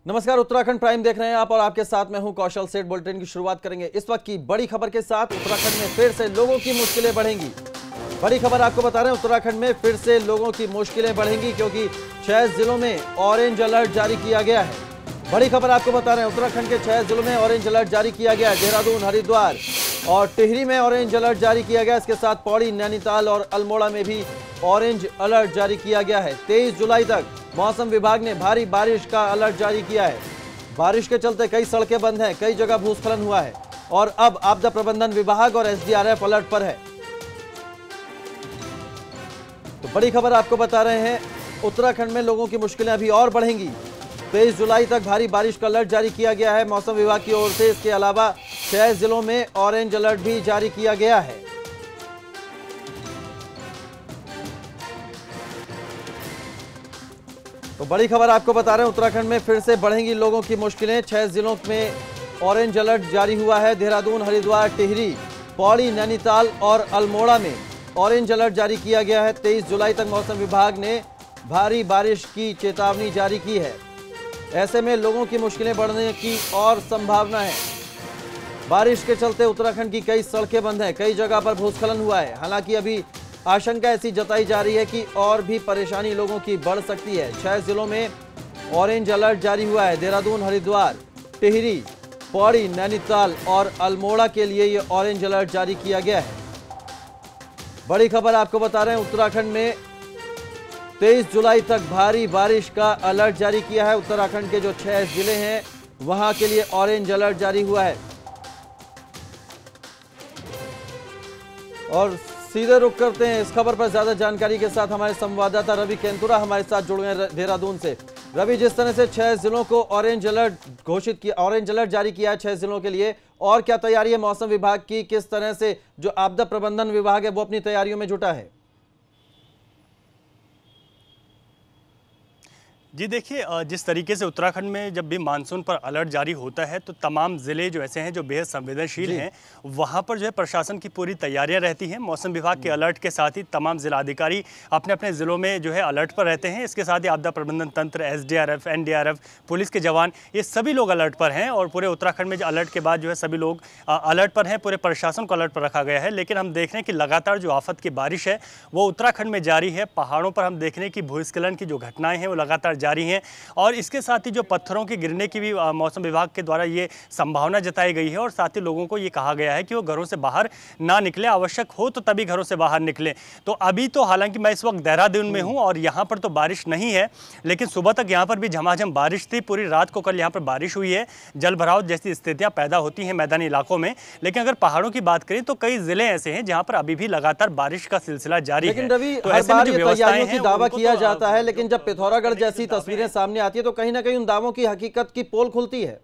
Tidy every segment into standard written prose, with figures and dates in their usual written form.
नमस्कार, उत्तराखंड प्राइम देख रहे हैं आप और आपके साथ मैं हूं कौशल सेठ। बुलेटिन की शुरुआत करेंगे इस वक्त की बड़ी खबर के साथ। उत्तराखंड में फिर से लोगों की मुश्किलें बढ़ेंगी। बड़ी खबर आपको बता रहे हैं, उत्तराखंड में फिर से लोगों की मुश्किलें बढ़ेंगी क्योंकि 6 जिलों में ऑरेंज अलर्ट जारी किया गया है। बड़ी खबर आपको बता रहे हैं, उत्तराखंड के 6 जिलों में ऑरेंज अलर्ट जारी किया गया है। देहरादून, हरिद्वार और टिहरी में ऑरेंज अलर्ट जारी किया गया। इसके साथ पौड़ी, नैनीताल और अल्मोड़ा में भी ऑरेंज अलर्ट जारी किया गया है। 23 जुलाई तक मौसम विभाग ने भारी बारिश का अलर्ट जारी किया है। बारिश के चलते कई सड़कें बंद हैं, कई जगह भूस्खलन हुआ है और अब आपदा प्रबंधन विभाग और एसडीआरएफ अलर्ट पर है। तो बड़ी खबर आपको बता रहे हैं, उत्तराखंड में लोगों की मुश्किलें अभी और बढ़ेंगी। 23 जुलाई तक भारी बारिश का अलर्ट जारी किया गया है मौसम विभाग की ओर से। इसके अलावा 6 जिलों में ऑरेंज अलर्ट भी जारी किया गया है। तो बड़ी खबर आपको बता रहे हैं, उत्तराखंड में फिर से बढ़ेंगी लोगों की मुश्किलें। 6 जिलों में ऑरेंज अलर्ट जारी हुआ है। देहरादून, हरिद्वार, टिहरी, पौड़ी, नैनीताल और अल्मोड़ा में ऑरेंज अलर्ट जारी किया गया है। 23 जुलाई तक मौसम विभाग ने भारी बारिश की चेतावनी जारी की है। ऐसे में लोगों की मुश्किलें बढ़ने की और संभावना है। बारिश के चलते उत्तराखंड की कई सड़कें बंद हैं, कई जगह पर भूस्खलन हुआ है। हालांकि अभी आशंका ऐसी जताई जा रही है कि और भी परेशानी लोगों की बढ़ सकती है। 6 जिलों में ऑरेंज अलर्ट जारी हुआ है। देहरादून, हरिद्वार, टिहरी, पौड़ी, नैनीताल और अल्मोड़ा के लिए ये ऑरेंज अलर्ट जारी किया गया है। बड़ी खबर आपको बता रहे हैं, उत्तराखंड में 23 जुलाई तक भारी बारिश का अलर्ट जारी किया है। उत्तराखंड के जो 6 जिले हैं वहां के लिए ऑरेंज अलर्ट जारी हुआ है। और सीधे रुक करते हैं इस खबर पर ज्यादा जानकारी के साथ हमारे संवाददाता रवि केंतुरा हमारे साथ जुड़ गए देहरादून से। रवि, जिस तरह से 6 जिलों को ऑरेंज अलर्ट जारी किया है 6 जिलों के लिए, और क्या तैयारी है मौसम विभाग की? किस तरह से जो आपदा प्रबंधन विभाग है वो अपनी तैयारियों में जुटा है? जी देखिए, जिस तरीके से उत्तराखंड में जब भी मानसून पर अलर्ट जारी होता है तो तमाम ज़िले जो ऐसे हैं जो बेहद संवेदनशील हैं, वहाँ पर जो है प्रशासन की पूरी तैयारियां रहती हैं। मौसम विभाग के अलर्ट के साथ ही तमाम जिलाधिकारी अपने अपने ज़िलों में जो है अलर्ट पर रहते हैं। इसके साथ ही आपदा प्रबंधन तंत्र, एसडीआरएफ, एनडीआरएफ, पुलिस के जवान, ये सभी लोग अलर्ट पर हैं। और पूरे उत्तराखंड में जो अलर्ट के बाद जो है सभी लोग अलर्ट पर हैं, पूरे प्रशासन को अलर्ट पर रखा गया है। लेकिन हम देख रहे हैं कि लगातार जो आफत की बारिश है वो उत्तराखंड में जारी है। पहाड़ों पर हम देख रहे हैं कि भूस्खलन की जो घटनाएं हैं वो लगातार जारी हैं और इसके साथ ही जो पत्थरों के गिरने की भी मौसम विभाग के द्वारा ये संभावना जताई गई है। और साथ ही लोगों को ये कहा गया है कि वो घरों से बाहर ना निकले, आवश्यक हो तो तभी घरों से बाहर निकलें। तो अभी तो हालांकि मैं इस वक्त देहरादून में हूं और यहाँ पर तो बारिश नहीं है, लेकिन सुबह तक यहाँ पर भी झमाझम बारिश थी। पूरी रात को कल यहाँ पर बारिश हुई है, जल भराव जैसी स्थितियाँ पैदा होती हैं मैदानी इलाकों में। लेकिन अगर पहाड़ों की बात करें तो कई जिले ऐसे हैं जहाँ पर अभी भी लगातार बारिश का सिलसिला जारी है। लेकिन रवि, हर बार ये तैयारियों की दावा किया जाता है, लेकिन जब पिथौरागढ़ जैसी तस्वीरें सामने आती है तो कहीं ना कहीं उन दावों की हकीकत की पोल खुलती है।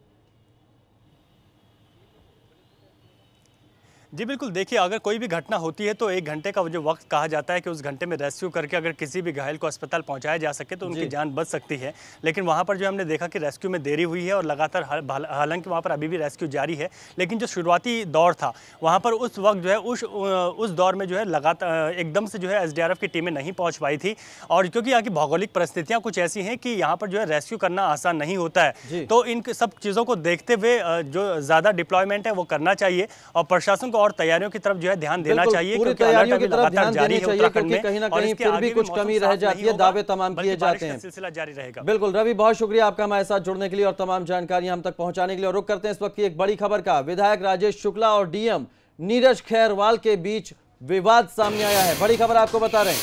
जी बिल्कुल, देखिए अगर कोई भी घटना होती है तो 1 घंटे का जो वक्त कहा जाता है कि उस घंटे में रेस्क्यू करके अगर किसी भी घायल को अस्पताल पहुंचाया जा सके तो उनकी जान बच सकती है। लेकिन वहां पर जो हमने देखा कि रेस्क्यू में देरी हुई है और लगातार हालांकि वहां पर अभी भी रेस्क्यू जारी है, लेकिन जो शुरुआती दौर था वहां पर उस वक्त जो है उस दौर में जो है लगातार एकदम से जो है एसडीआरएफ की टीमें नहीं पहुँच पाई थी। और क्योंकि यहाँ की भौगोलिक परिस्थितियाँ कुछ ऐसी हैं कि यहाँ पर जो है रेस्क्यू करना आसान नहीं होता है, तो इन सब चीज़ों को देखते हुए जो ज़्यादा डिप्लॉयमेंट है वो करना चाहिए और प्रशासन को और तैयारियों की तरफ जो है ध्यान देना चाहिए। पूरी तैयारियों की तरफ ध्यान देना चाहिए क्योंकि कहीं ना कहीं फिर भी कुछ कमी रह जाती है, दावे तमाम किए जाते हैं। सिलसिला जारी रहेगा। बिल्कुल रवि, बहुत शुक्रिया आपका हमारे साथ जुड़ने के लिए और तमाम जानकारियां हम तक पहुंचाने के लिए। और रुक करते हैं इस वक्त की एक बड़ी खबर का। विधायक राजेश शुक्ला और डीएम नीरज खैरवाल के बीच विवाद सामने आया है। बड़ी खबर आपको बता रहे हैं,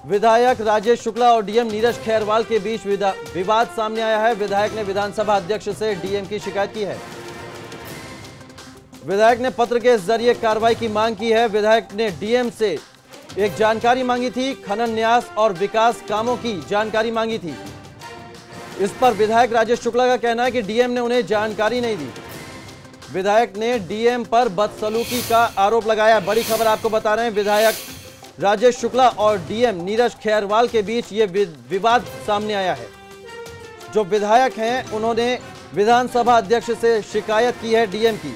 विधायक राजेश शुक्ला और डीएम नीरज खैरवाल के बीच विवाद सामने आया है। विधायक ने विधानसभा अध्यक्ष से डीएम की शिकायत की है। विधायक ने पत्र के जरिए कार्रवाई की मांग की है। विधायक ने डीएम से एक जानकारी मांगी थी, खनन न्यास और विकास कामों की जानकारी मांगी थी। इस पर विधायक राजेश शुक्ला का कहना है कि डीएम ने उन्हें जानकारी नहीं दी। विधायक ने डीएम पर बदसलूकी का आरोप लगाया। बड़ी खबर आपको बता रहे हैं, विधायक राजेश शुक्ला और डीएम नीरज खैरवाल के बीच ये विवाद सामने आया है। जो विधायक हैं उन्होंने विधानसभा अध्यक्ष से शिकायत की है डीएम की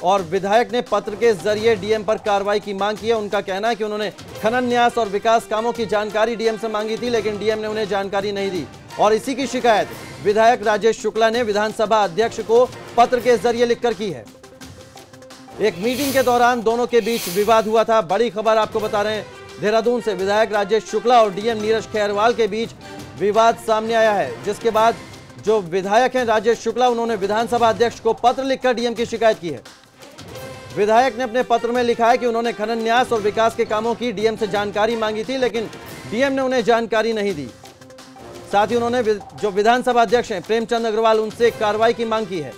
और विधायक ने पत्र के जरिए डीएम पर कार्रवाई की मांग की है। उनका कहना है कि उन्होंने खनन न्यास और विकास कामों की जानकारी डीएम से मांगी थी, लेकिन डीएम ने उन्हें जानकारी नहीं दी। और इसी की शिकायत विधायक राजेश शुक्ला ने विधानसभा अध्यक्ष को पत्र के जरिए लिखकर की है। एक मीटिंग के दौरान दोनों के बीच विवाद हुआ था। बड़ी खबर आपको बता रहे हैं, देहरादून से विधायक राजेश शुक्ला और डीएम नीरज खैरवाल के बीच विवाद सामने आया है, जिसके बाद जो विधायक हैं राजेश शुक्ला, उन्होंने विधानसभा अध्यक्ष को पत्र लिखकर डीएम की शिकायत की है। विधायक ने अपने पत्र में लिखा है कि उन्होंने खनन न्यास और विकास के कामों की डीएम से जानकारी मांगी थी, लेकिन डीएम ने उन्हें जानकारी नहीं दी। साथ ही उन्होंने जो विधानसभा अध्यक्ष हैं प्रेमचंद अग्रवाल, उनसे कार्रवाई की मांग की है।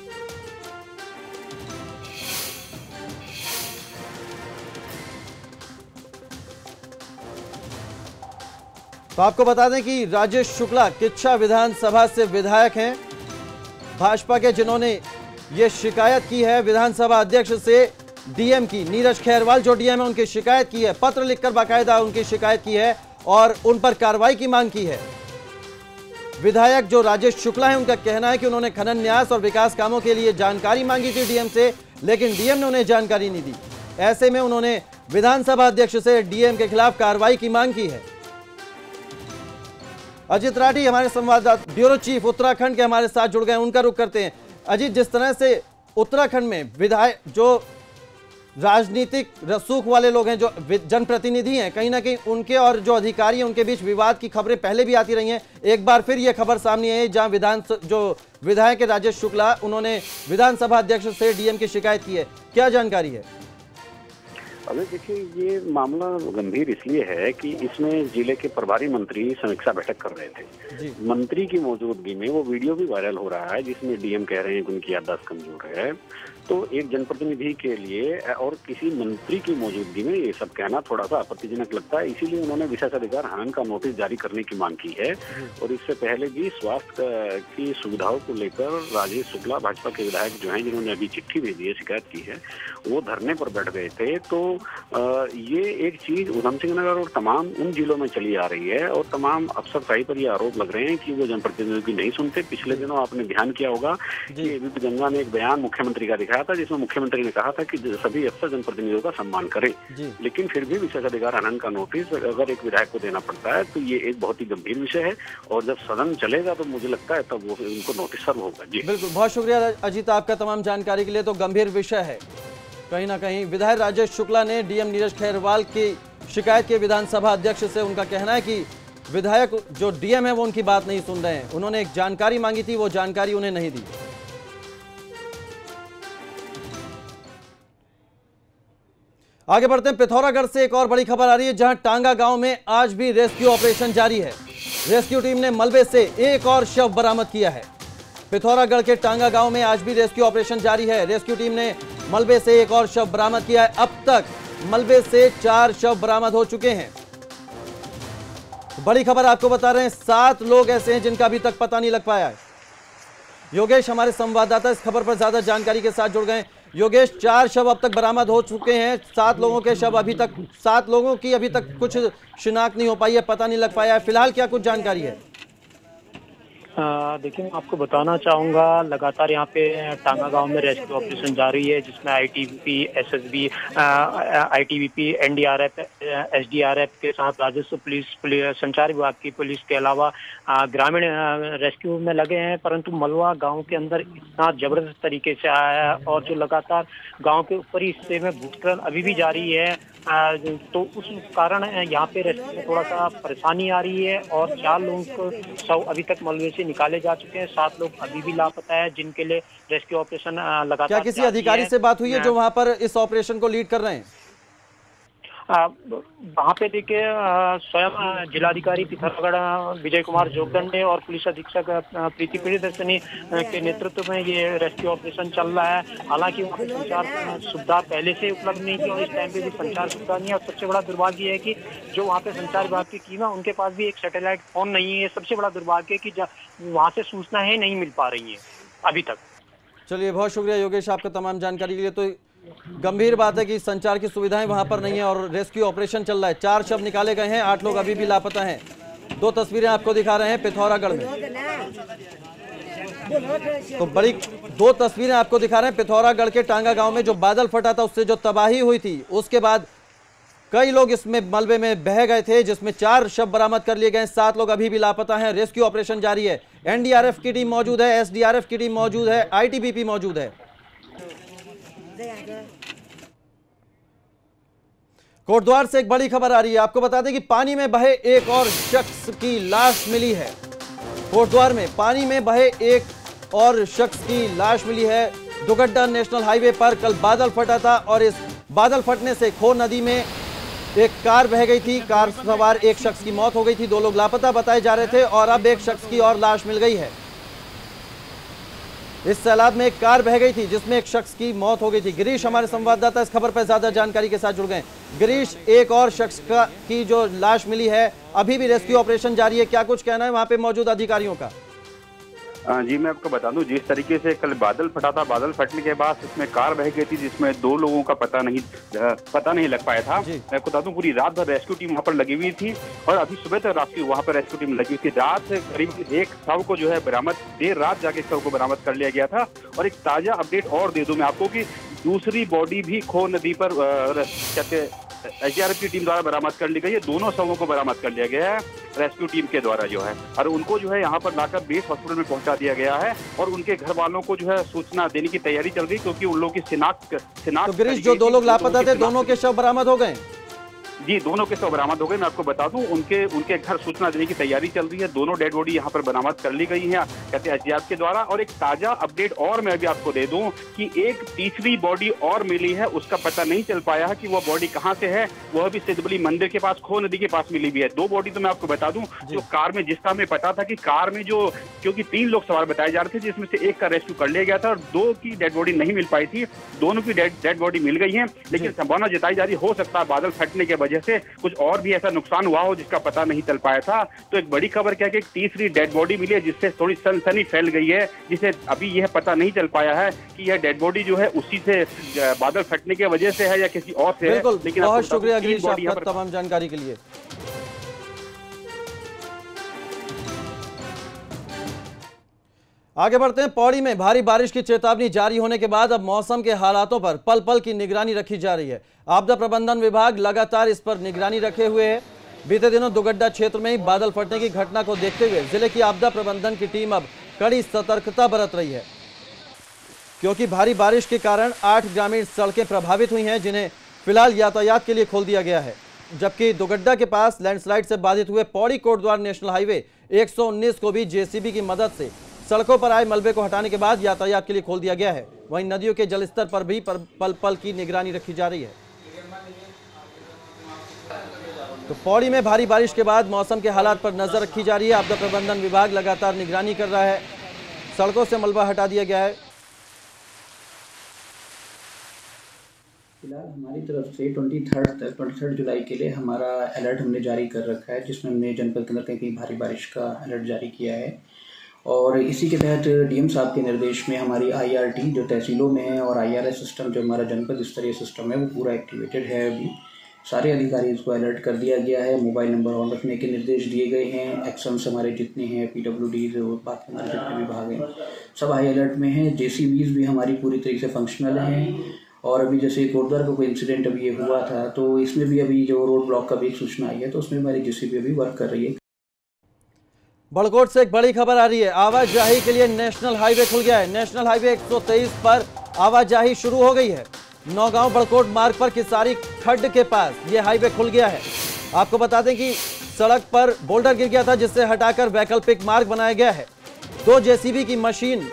तो आपको बता दें कि राजेश शुक्ला किच्छा विधानसभा से विधायक हैं भाजपा के, जिन्होंने ये शिकायत की है विधानसभा अध्यक्ष से डीएम की। नीरज खैरवाल जो डीएम है, उनकी शिकायत की है, पत्र लिखकर बाकायदा उनकी शिकायत की है और उन पर कार्रवाई की मांग की है। विधायक जो राजेश शुक्ला है, उनका कहना है कि उन्होंने खनन न्यास और विकास कामों के लिए जानकारी मांगी थी डीएम से, लेकिन डीएम ने उन्हें जानकारी नहीं दी। ऐसे में उन्होंने विधानसभा अध्यक्ष से डीएम के खिलाफ कार्रवाई की मांग की है। अजीत राठी हमारे संवाददाता, ब्यूरो चीफ उत्तराखंड के हमारे साथ जुड़ गए, उनका रुख करते हैं। अजीत, जिस तरह से उत्तराखंड में विधायक जो राजनीतिक रसूख वाले लोग हैं, जो जनप्रतिनिधि हैं, कहीं ना कहीं उनके और जो अधिकारी हैं उनके बीच विवाद की खबरें पहले भी आती रही हैं। एक बार फिर यह खबर सामने आई जहां जो विधायक राजेश शुक्ला, उन्होंने विधानसभा अध्यक्ष से डीएम की शिकायत की है। क्या जानकारी है? अभी देखिए, ये मामला गंभीर इसलिए है कि इसमें जिले के प्रभारी मंत्री समीक्षा बैठक कर रहे थे। मंत्री की मौजूदगी में वो वीडियो भी वायरल हो रहा है जिसमें डीएम कह रहे हैं कि उनकी याददाश्त कमजोर है। तो एक जनप्रतिनिधि के लिए और किसी मंत्री की मौजूदगी में ये सब कहना थोड़ा सा आपत्तिजनक लगता है। इसीलिए उन्होंने विशेषाधिकार हनन का नोटिस जारी करने की मांग की है। और इससे पहले भी स्वास्थ्य की सुविधाओं को लेकर राजेश शुक्ला, भाजपा के विधायक जो हैं, जिन्होंने अभी चिट्ठी भेजी है, शिकायत की है, वो धरने पर बैठ गए थे। तो ये एक चीज उधम सिंह नगर और तमाम उन जिलों में चली आ रही है और तमाम अफसरशाही पर ये आरोप लग रहे हैं कि वो जनप्रतिनिधियों की नहीं सुनते। पिछले दिनों आपने ध्यान किया होगा कि एबीपी गंगा ने एक बयान मुख्यमंत्री का था जिसमें मुख्यमंत्री ने कहा था कि सभी अफसर जनप्रतिनिधियों का सम्मान करें, लेकिन फिर भी विशेषाधिकार हनन का नोटिस अगर एक विधायक को देना पड़ता है तो ये एक बहुत ही गंभीर विषय है। और जब सदन चलेगा तो मुझे लगता है तब वो उनको नोटिस सर्व होगा। जी बिल्कुल, बहुत शुक्रिया अजीत आपका तमाम जानकारी के लिए। तो गंभीर विषय है, कहीं ना कहीं विधायक राजेश शुक्ला ने डीएम नीरज खैरवाल की शिकायत की विधानसभा अध्यक्ष से। उनका कहना है कि विधायक जो डीएम है वो उनकी बात नहीं सुन रहे हैं। उन्होंने एक जानकारी मांगी थी, वो जानकारी उन्हें नहीं दी। आगे बढ़ते हैं, पिथौरागढ़ से एक और बड़ी खबर आ रही है, जहां टांगा गांव में आज भी रेस्क्यू ऑपरेशन जारी है। रेस्क्यू टीम ने मलबे से एक और शव बरामद किया है। पिथौरागढ़ के टांगा गांव में आज भी रेस्क्यू ऑपरेशन जारी है। रेस्क्यू टीम ने मलबे से एक और शव बरामद किया है। अब तक मलबे से 4 शव बरामद हो चुके हैं। बड़ी खबर आपको बता रहे हैं, 7 लोग ऐसे हैं जिनका अभी तक पता नहीं लग पाया है। योगेश हमारे संवाददाता इस खबर पर ज्यादा जानकारी के साथ जुड़ गए। योगेश, 4 शव अब तक बरामद हो चुके हैं, 7 लोगों के शव अभी तक, 7 लोगों की अभी तक कुछ शिनाख्त नहीं हो पाई है, पता नहीं लग पाया है। फिलहाल क्या कुछ जानकारी है? देखिए, मैं आपको बताना चाहूँगा, लगातार यहाँ पे टांगा गांव में रेस्क्यू ऑपरेशन जारी है, जिसमें ITBP, SSB, ITBP, NDRF, SDRF के साथ राजस्व पुलिस, संचार विभाग की पुलिस के अलावा ग्रामीण रेस्क्यू में लगे हैं। परंतु मलवा गांव के अंदर इतना जबरदस्त तरीके से आया है और जो लगातार गांव के ऊपरी हिस्से में भूस्खलन अभी भी जारी है, तो उस कारण यहाँ पे रेस्क्यू में थोड़ा सा परेशानी आ रही है। और 4 लोगों को शव अभी तक मलबे से निकाले जा चुके हैं, 7 लोग अभी भी लापता है, जिनके लिए रेस्क्यू ऑपरेशन लगातार। क्या किसी अधिकारी से बात हुई है जो वहां पर इस ऑपरेशन को लीड कर रहे हैं? वहाँ पे देखिए, स्वयं जिलाधिकारी पिथौरागढ़ विजय कुमार जोगदंड ने और पुलिस अधीक्षक प्रीति प्रियदर्शनी के नेतृत्व में ये रेस्क्यू ऑपरेशन चल रहा है। हालांकि वहाँ पे संचार सुविधा पहले से उपलब्ध नहीं थी और इस टाइम पे भी संचार सुविधा नहीं है। और सबसे बड़ा दुर्भाग्य है कि जो वहाँ पे संचार विभाग की टीम है, उनके पास भी एक सैटेलाइट फोन नहीं है। सबसे बड़ा दुर्भाग्य है कि वहाँ से सूचनाएं नहीं मिल पा रही है अभी तक। चलिए, बहुत शुक्रिया योगेश आपका तमाम जानकारी के लिए। तो गंभीर बात है कि संचार की सुविधाएं वहां पर नहीं है और रेस्क्यू ऑपरेशन चल रहा है। 4 शव निकाले गए हैं, 8 लोग अभी भी लापता हैं। 2 तस्वीरें आपको दिखा रहे हैं पिथौरागढ़ में। तो बड़ी 2 तस्वीरें आपको दिखा रहे हैं पिथौरागढ़ के टांगा गांव में। जो बादल फटा था, उससे जो तबाही हुई थी, उसके बाद कई लोग इसमें मलबे में बह गए थे, जिसमें 4 शव बरामद कर लिए गए। 7 लोग अभी भी लापता हैं। रेस्क्यू ऑपरेशन जारी है। एनडीआरएफ की टीम मौजूद है, एसडीआरएफ की टीम मौजूद है, आईटीबीपी मौजूद है। कोटद्वार से एक बड़ी खबर आ रही है। आपको बता दें कि पानी में बहे एक और शख्स की लाश मिली है। कोटद्वार में पानी में बहे एक और शख्स की लाश मिली है। दुगड्डा नेशनल हाईवे पर कल बादल फटा था और इस बादल फटने से खो नदी में एक कार बह गई थी। कार सवार एक शख्स की मौत हो गई थी। 2 लोग लापता बताए जा रहे थे और अब एक शख्स की और लाश मिल गई है। इस सैलाब में एक कार बह गई थी जिसमें एक शख्स की मौत हो गई थी। गिरीश हमारे संवाददाता इस खबर पर ज्यादा जानकारी के साथ जुड़ गए। गिरीश, एक और शख्स की जो लाश मिली है, अभी भी रेस्क्यू ऑपरेशन जारी है, क्या कुछ कहना है वहां पे मौजूद अधिकारियों का? जी, मैं आपको बता दूं, जिस तरीके से कल बादल फटा था, बादल फटने के बाद इसमें कार बह गई थी जिसमें 2 लोगों का पता नहीं लग पाया था। मैं आपको बता दूं, पूरी रात भर रेस्क्यू टीम वहां पर लगी हुई थी और अभी सुबह तक वहां पर रेस्क्यू टीम लगी हुई थी। रात करीब एक शव को जो है बरामद, देर रात जाके शव को बरामद कर लिया गया था। और एक ताजा अपडेट और दे दूं मैं आपको कि दूसरी बॉडी भी खो नदी पर कहते एसडीआरएफ की टीम द्वारा बरामद कर ली गई है। दोनों शवों को बरामद कर लिया गया है रेस्क्यू टीम के द्वारा जो है, और उनको जो है यहाँ पर लाकर बेस हॉस्पिटल में पहुंचा दिया गया है और उनके घर वालों को जो है सूचना देने की तैयारी चल रही, क्योंकि उन लोगों की शिनाख्त तो गिरीश, जो 2 लोग लापता थे, दोनों के शव बरामद हो गए? जी, दोनों के शव बरामद हो गए। मैं आपको बता दूं, उनके घर सूचना देने की तैयारी चल रही है। दोनों डेड बॉडी यहाँ पर बरामद कर ली गई है कहते हैं एसडीआरएफ के द्वारा। और एक ताजा अपडेट और मैं भी आपको दे दूं कि एक तीसरी बॉडी और मिली है, उसका पता नहीं चल पाया है कि वो बॉडी कहाँ से है। वह भी सिद्धबली मंदिर के पास खो नदी के पास मिली भी है। 2 बॉडी तो मैं आपको बता दूं, जो कार में, जिसका हमें पता था कि कार में जो, क्योंकि 3 लोग सवार बताए जा रहे थे, जिसमें से एक का रेस्क्यू कर लिया गया था और 2 की डेड बॉडी नहीं मिल पाई थी। दोनों की डेड बॉडी मिल गई है, लेकिन संभावना जताई जा रही, हो सकता है बादल फटने की वजह से कुछ और भी ऐसा नुकसान हुआ हो जिसका पता नहीं चल पाया था। तो एक बड़ी खबर क्या है कि एक तीसरी डेड बॉडी मिली है, जिससे थोड़ी सनसनी फैल गई है, जिसे अभी यह पता नहीं चल पाया है कि यह डेड बॉडी जो है उसी से बादल फटने की वजह से है या किसी और से है। लेकिन बहुत शुक्रिया गिरीश आपका तमाम जानकारी के लिए। आगे बढ़ते हैं। पौड़ी में भारी बारिश की चेतावनी जारी होने के बाद अब मौसम के हालातों पर पल पल की निगरानी रखी जा रही है। आपदा प्रबंधन विभाग लगातार इस पर निगरानी रखे हुए है। बीते दिनों दुगड्डा क्षेत्र में ही बादल फटने की घटना को देखते हुए जिले की आपदा प्रबंधन की टीम अब कड़ी सतर्कता बरत रही है, क्योंकि भारी बारिश के कारण 8 ग्रामीण सड़कें प्रभावित हुई हैं, जिन्हें फिलहाल यातायात के लिए खोल दिया गया है। जबकि दुगड्डा के पास लैंडस्लाइड से बाधित हुए पौड़ी कोटद्वार नेशनल हाईवे 119 को भी जेसीबी की मदद से सड़कों पर आए मलबे को हटाने के बाद यातायात के लिए खोल दिया गया है। वहीं नदियों के जलस्तर पर भी पल पल की निगरानी रखी जा रही है। तो पौड़ी में भारी बारिश के बाद मौसम के हालात पर नजर रखी जा रही है। आपदा प्रबंधन विभाग लगातार निगरानी कर रहा है। सड़कों से मलबा हटा दिया गया है। फिलहाल हमारी तरफ से 23 जुलाई के लिए हमारा अलर्ट हमने जारी कर रखा है, जिसमें हमने जनपद के अंदर कहीं भारी बारिश का अलर्ट जारी किया है। और इसी के तहत डीएम साहब के निर्देश में हमारी आईआरटी जो तहसीलों में है और आईआरएस सिस्टम जो हमारा जनपद स्तरीय सिस्टम है वो पूरा एक्टिवेटेड है। अभी सारे अधिकारी इसको अलर्ट कर दिया गया है। मोबाइल नंबर ऑन रखने के निर्देश दिए गए हैं। एक्शंस हमारे जितने हैं, पीडब्ल्यूडी जो बाकी हमारे जितने विभाग हैं, सब हाई अलर्ट में हैं। जेसीबीज भी हमारी पूरी तरीके से फंक्शनल हैं। और अभी जैसे कोटद्वार का कोई इंसिडेंट अभी ये हुआ था, तो इसमें भी अभी जो रोड ब्लॉक का भी एक सूचना आई है, तो उसमें हमारी जेसीबी अभी वर्क कर रही है। बड़कोट से एक बड़ी खबर आ रही है। आवाजाही के लिए नेशनल हाईवे खुल गया है। नेशनल हाईवे 123 पर आवाजाही शुरू हो गई है। नौगांव बड़कोट मार्ग पर किसारी खड्ड के पास यह हाईवे खुल गया है। आपको बता दें कि सड़क पर बोल्डर गिर गया था, जिससे हटाकर वैकल्पिक मार्ग बनाया गया है। 2 जेसीबी की मशीन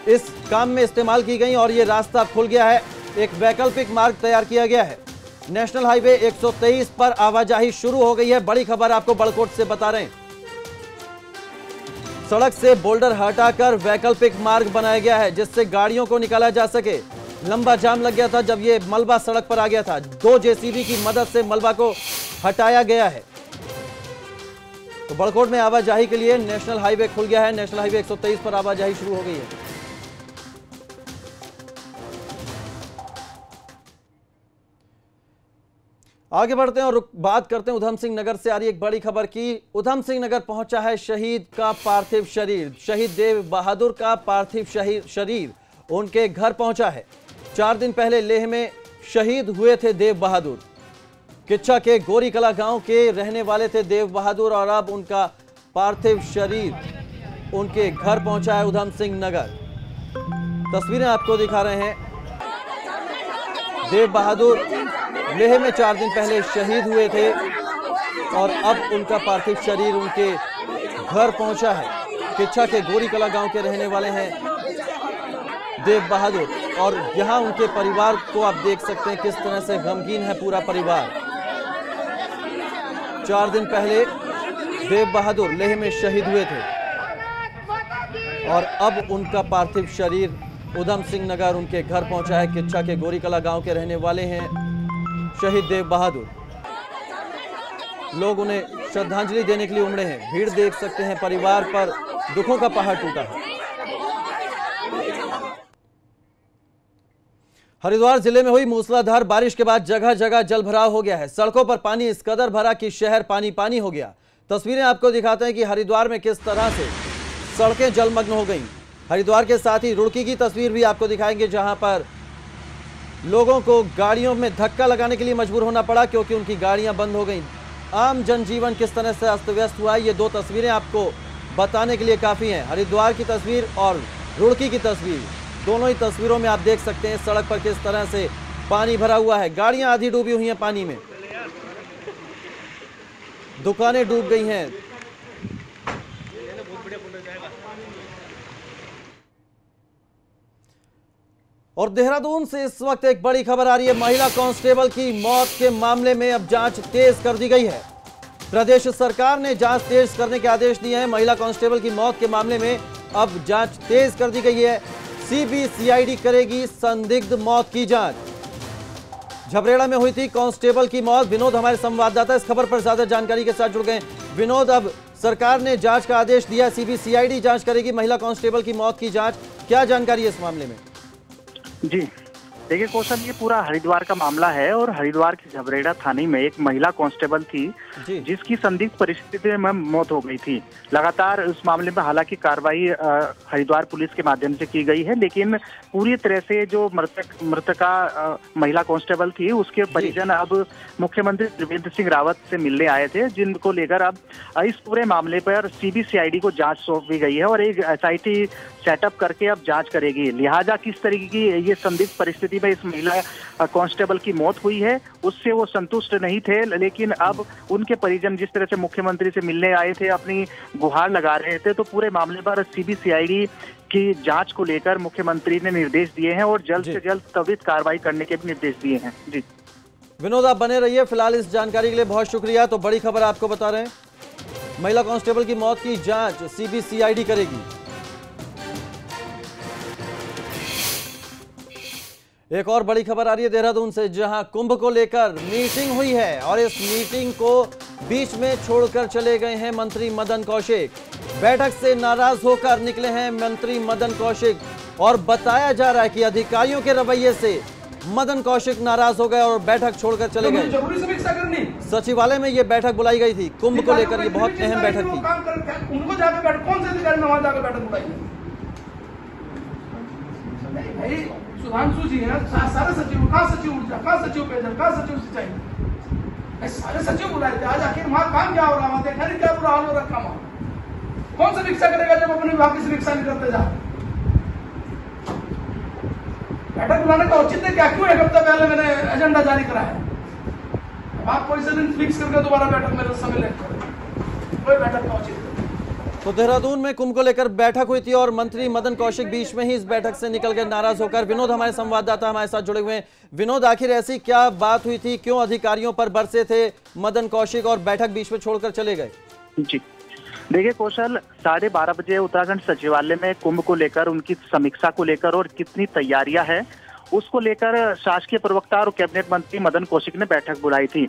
इस काम में इस्तेमाल की गई और यह रास्ता खुल गया है। एक वैकल्पिक मार्ग तैयार किया गया है। नेशनल हाईवे 123 पर आवाजाही शुरू हो गई है। बड़ी खबर आपको बड़कोट से बता रहे हैं। सड़क से बोल्डर हटाकर वैकल्पिक मार्ग बनाया गया है, जिससे गाड़ियों को निकाला जा सके। लंबा जाम लग गया था जब ये मलबा सड़क पर आ गया था। 2 जेसीबी की मदद से मलबा को हटाया गया है। तो बड़कोट में आवाजाही के लिए नेशनल हाईवे खुल गया है। नेशनल हाईवे 123 पर आवाजाही शुरू हो गई है। आगे बढ़ते हैं और बात करते हैं उधम सिंह नगर से आ रही एक बड़ी खबर की। उधम सिंह नगर पहुंचा है शहीद का पार्थिव शरीर। शहीद देव बहादुर का पार्थिव शरीर उनके घर पहुंचा है। 4 दिन पहले लेह में शहीद हुए थे देव बहादुर। किच्छा के गोरीकला गांव के रहने वाले थे देव बहादुर और अब उनका पार्थिव शरीर उनके घर पहुंचा है उधम सिंह नगर। तस्वीरें आपको दिखा रहे हैं। देव बहादुर लेह में 4 दिन पहले शहीद हुए थे और अब उनका पार्थिव शरीर उनके घर पहुंचा है। किच्छा के गोरीकला गांव के रहने वाले हैं देव बहादुर और यहां उनके परिवार को आप देख सकते हैं किस तरह से गमगीन है पूरा परिवार। 4 दिन पहले देव बहादुर लेह में शहीद हुए थे और अब उनका पार्थिव शरीर उधम सिंह नगर उनके घर पहुंचा है। किच्छा के गोरीकला गांव के रहने वाले हैं शहीद देव बहादुर। लोग उन्हें श्रद्धांजलि देने के लिए उमड़े हैं। भीड़ देख सकते हैं, परिवार पर दुखों का पहाड़ टूटा है। हरिद्वार जिले में हुई मूसलाधार बारिश के बाद जगह जगह जलभराव हो गया है। सड़कों पर पानी इस कदर भरा कि शहर पानी पानी हो गया। तस्वीरें आपको दिखाते हैं कि हरिद्वार में किस तरह से सड़कें जलमग्न हो गईं। हरिद्वार के साथ ही रुड़की की तस्वीर भी आपको दिखाएंगे जहां पर लोगों को गाड़ियों में धक्का लगाने के लिए मजबूर होना पड़ा क्योंकि उनकी गाड़ियां बंद हो गईं। आम जनजीवन किस तरह से अस्त व्यस्त हुआ है, ये 2 तस्वीरें आपको बताने के लिए काफ़ी हैं। हरिद्वार की तस्वीर और रुड़की की तस्वीर, दोनों ही तस्वीरों में आप देख सकते हैं सड़क पर किस तरह से पानी भरा हुआ है। गाड़ियां आधी डूबी हुई हैं पानी में, दुकानें डूब गई हैं। और देहरादून से इस वक्त एक बड़ी खबर आ रही है। महिला कांस्टेबल की मौत के मामले में अब जांच तेज कर दी गई है। प्रदेश सरकार ने जांच तेज करने के आदेश दिए हैं। महिला कांस्टेबल की मौत के मामले में अब जांच तेज कर दी गई है। सीबीसीआईडी करेगी संदिग्ध मौत की जांच। झबरेड़ा में हुई थी कांस्टेबल की मौत। विनोद हमारे संवाददाता इस खबर पर ज्यादा जानकारी के साथ जुड़ गए। विनोद, अब सरकार ने जांच का आदेश दिया, सीबीसीआईडी जांच करेगी महिला कांस्टेबल की मौत की जांच। क्या जानकारी है इस मामले में? जी देखिए कौशल, ये पूरा हरिद्वार का मामला है और हरिद्वार के झबरेड़ा थाने में एक महिला कांस्टेबल थी जिसकी संदिग्ध परिस्थिति में मौत हो गई थी। लगातार उस मामले में हालांकि कार्रवाई हरिद्वार पुलिस के माध्यम से की गई है, लेकिन पूरी तरह से जो मृतका महिला कांस्टेबल थी उसके परिजन अब मुख्यमंत्री त्रिवेंद्र सिंह रावत से मिलने आए थे, जिनको लेकर अब इस पूरे मामले पर सीबीसीआईडी को जांच सौंपी गई है और एक एसआईटी सेटअप करके अब जांच करेगी। लिहाजा किस तरीके की ये संदिग्ध परिस्थिति में इस महिला कांस्टेबल की मौत हुई है उससे वो संतुष्ट नहीं थे, लेकिन अब उनके परिजन जिस तरह से मुख्यमंत्री से मिलने आए थे, अपनी गुहार लगा रहे थे, तो पूरे मामले पर सीबीसीआईडी की जांच को लेकर मुख्यमंत्री ने निर्देश दिए हैं और जल्द से जल्द त्वरित कार्रवाई करने के भी निर्देश दिए हैं। जी विनोद, आप बने रहिए। फिलहाल इस जानकारी के लिए बहुत शुक्रिया। तो बड़ी खबर आपको बता रहे हैं, महिला कांस्टेबल की मौत की जांच सीबीसीआईडी करेगी। एक और बड़ी खबर आ रही है देहरादून से, जहां कुंभ को लेकर मीटिंग हुई है और इस मीटिंग को बीच में छोड़कर चले गए हैं मंत्री मदन कौशिक। बैठक से नाराज होकर निकले हैं मंत्री मदन कौशिक और बताया जा रहा है कि अधिकारियों के रवैये से मदन कौशिक नाराज हो गए और बैठक छोड़कर चले गए। सचिवालय में ये बैठक बुलाई गई थी कुंभ को लेकर, ये बहुत अहम बैठक थी। उनको जाकर कौन से अधिकारी ने वहां जाकर बैठक बुलाई? सुधांशु जी हैं, सारे सचिव, कहाँ सचिव ऊर्जा, कहाँ सचिव पेयजल, कहाँ सचिव सिंचाई, सारे सचिव बुलाए थे। आज आखिर वहाँ काम क्या हो रहा है? देखा नहीं क्या बुरा हाल हो रखा वहाँ। कौन सा रिक्शा करेगा जब अपने विभाग की रिक्शा नहीं करते जा? बैठक बुलाने का औचित्य क्या? क्यों 1 हफ्ता पहले मैंने एजेंडा जारी करा है? अब आप कोई से दिन फिक्स करके दोबारा बैठक में समय लेकर कोई बैठक का औचित्य। तो देहरादून में कुंभ को लेकर बैठक हुई थी और मंत्री मदन कौशिक बीच में ही इस बैठक से निकल गए नाराज होकर। विनोद हमारे संवाददाता हमारे साथ जुड़े हुए हैं। विनोद, आखिर ऐसी क्या बात हुई थी, क्यों अधिकारियों पर बरसे थे मदन कौशिक और बैठक बीच में छोड़कर चले गए? जी देखिए कौशल, 12:30 बजे उत्तराखंड सचिवालय में कुंभ को लेकर उनकी समीक्षा को लेकर और कितनी तैयारियां हैं उसको लेकर शासकीय प्रवक्ता और कैबिनेट मंत्री मदन कौशिक ने बैठक बुलाई थी।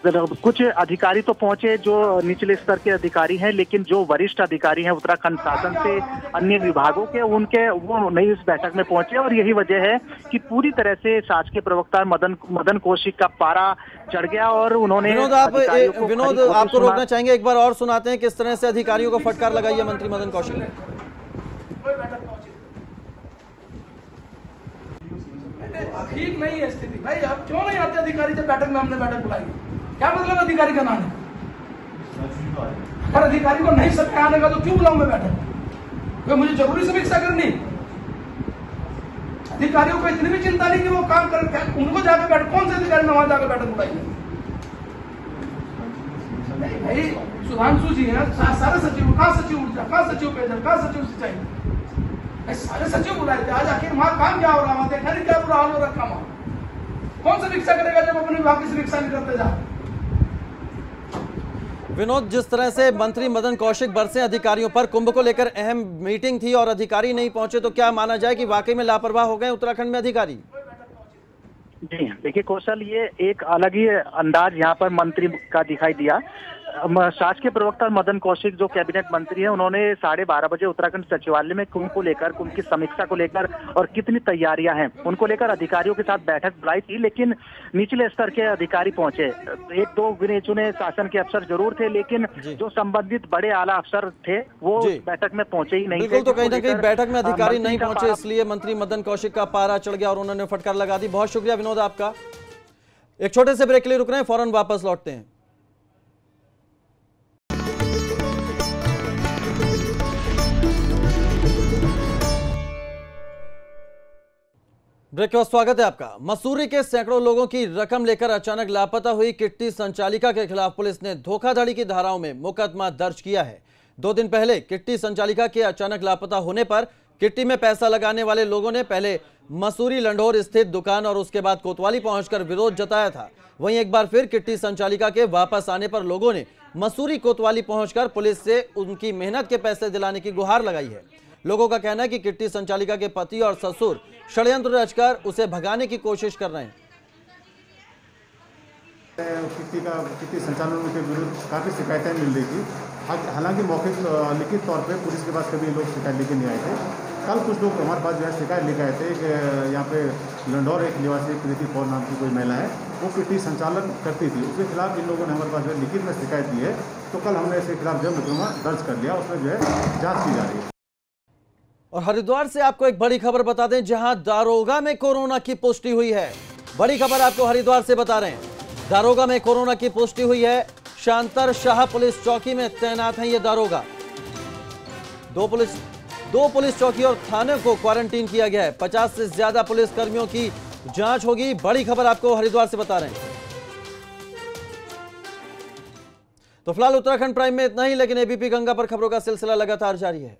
कुछ अधिकारी तो पहुंचे जो निचले स्तर के अधिकारी हैं, लेकिन जो वरिष्ठ अधिकारी हैं उत्तराखंड शासन से अन्य विभागों के, उनके वो नहीं इस बैठक में पहुंचे और यही वजह है कि पूरी तरह से शासकीय प्रवक्ता मदन कौशिक का पारा चढ़ गया और उन्होंने विनोद आपको रोकना चाहेंगे, एक बार और सुनाते हैं किस तरह से अधिकारियों को फटकार लगाई है मंत्री मदन कौशिक ने। ठीक नहीं है स्थिति भाई, अब क्यों नहीं आते अधिकारी जब बैठक में हमने बैठक बुलाई? क्या मतलब अधिकारी का नाम है? अगर अधिकारी को नहीं समय आने का तो क्यों बुलाऊं मैं बैठक? तो मुझे जरूरी समीक्षा करनी। अधिकारियों को इतनी भी चिंता नहीं कि वो काम कर, उनको जाकर बैठ, कौन से अधिकारी ने वहां जाकर बैठक बुलाई है? भाई सुधांशु जी है, सारे सचिव, कहाँ सचिव ऊर्जा, कहाँ सचिव पेयजल, कहाँ सचिव सिंचाई, सारे सचिव बुलाए थे। आज आखिर वहां काम क्या हो रहा है? वहां देखा नहीं क्या बुरा हाल हो रखा वहां? कौन समीक्षा करेगा जब अपने विभाग की समीक्षा नहीं करते जा? विनोद, जिस तरह से मंत्री मदन कौशिक बरसे अधिकारियों पर, कुंभ को लेकर अहम मीटिंग थी और अधिकारी नहीं पहुंचे, तो क्या माना जाए कि वाकई में लापरवाह हो गए उत्तराखंड में अधिकारी? जी देखिए कौशल, ये एक अलग ही अंदाज यहाँ पर मंत्री का दिखाई दिया। शासकीय प्रवक्ता मदन कौशिक जो कैबिनेट मंत्री हैं, उन्होंने 12:30 बजे उत्तराखंड सचिवालय में कुंभ को लेकर, कुंभ की समीक्षा को लेकर और कितनी तैयारियां हैं उनको लेकर अधिकारियों के साथ बैठक बुलाई थी, लेकिन निचले स्तर के अधिकारी पहुंचे। एक दो गिने चुने शासन के अफसर जरूर थे, लेकिन जो संबंधित बड़े आला अफसर थे वो बैठक में पहुंचे ही नहीं थे। तो कहीं ना कहीं बैठक में अधिकारी नहीं पहुंचे, इसलिए मंत्री मदन कौशिक का पारा चढ़ गया और उन्होंने फटकार लगा दी। बहुत शुक्रिया विनोद आपका। एक छोटे से ब्रेक के लिए रुक रहे हैं, फौरन वापस लौटते हैं। ब्रेक के बाद स्वागत है आपका। मसूरी के सैकड़ों लोगों की रकम लेकर अचानक लापता हुई किट्टी संचालिका के खिलाफ पुलिस ने धोखाधड़ी की धाराओं में मुकदमा दर्ज किया है। 2 दिन पहले किट्टी संचालिका के अचानक लापता होने पर किट्टी में पैसा लगाने वाले लोगों ने पहले मसूरी लंढोर स्थित दुकान और उसके बाद कोतवाली पहुंचकर विरोध जताया था। वहीं एक बार फिर किट्टी संचालिका के वापस आने पर लोगों ने मसूरी कोतवाली पहुंचकर पुलिस से उनकी मेहनत के पैसे दिलाने की गुहार लगाई है। लोगों का कहना है कि किट्टी संचालिका के पति और ससुर षड्यंत्र रचकर उसे भगाने की कोशिश कर रहे हैं। किट्टी संचालन के विरुद्ध काफ़ी शिकायतें मिल रही थी। हालांकि मौखिक लिखित तौर पे पुलिस के पास कभी लोग शिकायत लेके नहीं आए थे। कल कुछ लोग हमारे पास जो है शिकायत लेके आए थे कि यहाँ पे लंढौर एक निवासी प्रीति कौर नाम की कोई महिला है, वो किट्टी संचालन करती थी। उसके खिलाफ इन लोगों ने हमारे पास जो है लिखित में शिकायत दी है, तो कल हमने इसके खिलाफ जो मुकदमा दर्ज कर लिया, उसमें जो है जाँच की जा रही है। और हरिद्वार से आपको एक बड़ी खबर बता दें, जहां दारोगा में कोरोना की पुष्टि हुई है। बड़ी खबर आपको हरिद्वार से बता रहे हैं, दारोगा में कोरोना की पुष्टि हुई है। शांतर शाह पुलिस चौकी में तैनात हैं ये दारोगा। दो पुलिस चौकी और थाने को क्वारंटीन किया गया है। 50 से ज्यादा पुलिस कर्मियों की जांच होगी। बड़ी खबर आपको हरिद्वार से बता रहे हैं। तो फिलहाल उत्तराखंड प्राइम में इतना ही, लेकिन एबीपी गंगा पर खबरों का सिलसिला लगातार जारी है।